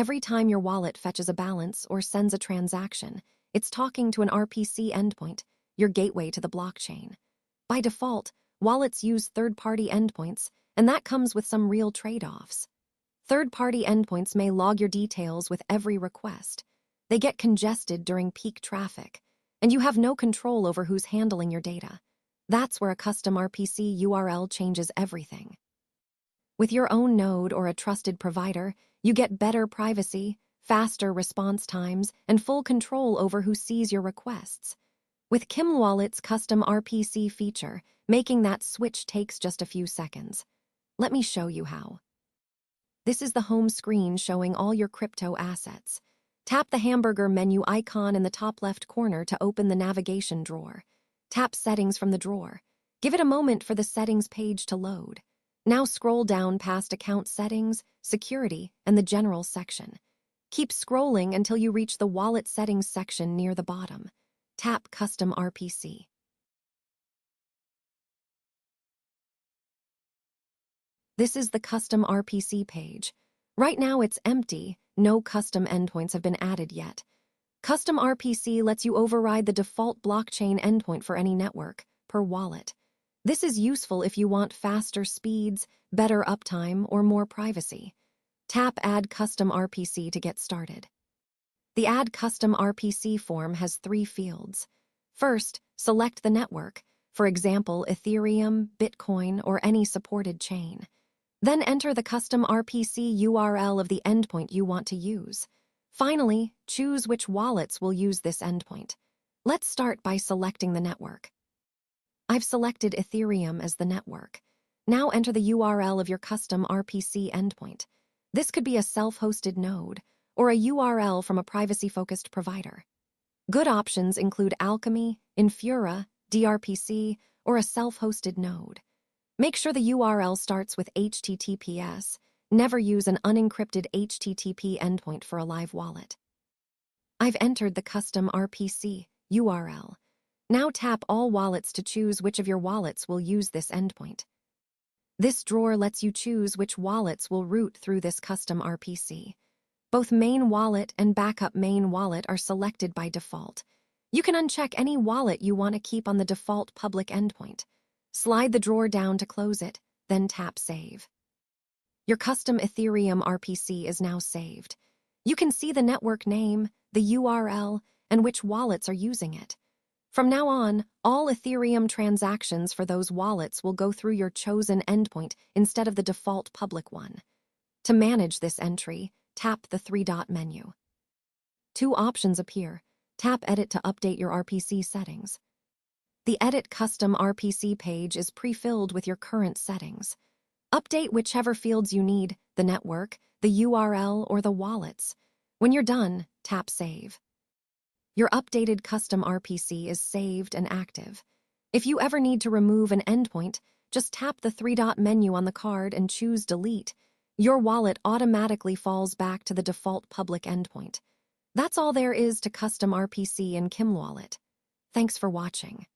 Every time your wallet fetches a balance or sends a transaction, it's talking to an RPC endpoint, your gateway to the blockchain. By default, wallets use third-party endpoints, and that comes with some real trade-offs. Third-party endpoints may log your details with every request. They get congested during peak traffic, and you have no control over who's handling your data. That's where a custom RPC URL changes everything. With your own node or a trusted provider, you get better privacy, faster response times, and full control over who sees your requests. With Kimlwallet's custom RPC feature, making that switch takes just a few seconds. Let me show you how. This is the home screen showing all your crypto assets. Tap the hamburger menu icon in the top left corner to open the navigation drawer. Tap Settings from the drawer. Give it a moment for the settings page to load. Now scroll down past Account Settings, Security, and the General section. Keep scrolling until you reach the Wallet Settings section near the bottom. Tap Custom RPC. This is the Custom RPC page. Right now it's empty, no custom endpoints have been added yet. Custom RPC lets you override the default blockchain endpoint for any network, per wallet. This is useful if you want faster speeds, better uptime, or more privacy. Tap Add Custom RPC to get started. The Add Custom RPC form has 3 fields. First, select the network, for example, Ethereum, Bitcoin, or any supported chain. Then enter the custom RPC URL of the endpoint you want to use. Finally, choose which wallets will use this endpoint. Let's start by selecting the network. I've selected Ethereum as the network. Now enter the URL of your custom RPC endpoint. This could be a self-hosted node or a URL from a privacy-focused provider. Good options include Alchemy, Infura, DRPC, or a self-hosted node. Make sure the URL starts with HTTPS. Never use an unencrypted HTTP endpoint for a live wallet. I've entered the custom RPC URL. Now tap All Wallets to choose which of your wallets will use this endpoint. This drawer lets you choose which wallets will route through this custom RPC. Both Main Wallet and Backup Main Wallet are selected by default. You can uncheck any wallet you want to keep on the default public endpoint. Slide the drawer down to close it, then tap Save. Your custom Ethereum RPC is now saved. You can see the network name, the URL, and which wallets are using it. From now on, all Ethereum transactions for those wallets will go through your chosen endpoint instead of the default public one. To manage this entry, tap the 3-dot menu. 2 options appear. Tap Edit to update your RPC settings. The Edit Custom RPC page is pre-filled with your current settings. Update whichever fields you need, the network, the URL, or the wallets. When you're done, tap Save. Your updated custom RPC is saved and active. If you ever need to remove an endpoint, just tap the 3-dot menu on the card and choose Delete. Your wallet automatically falls back to the default public endpoint. That's all there is to custom RPC in Kimlwallet. Thanks for watching.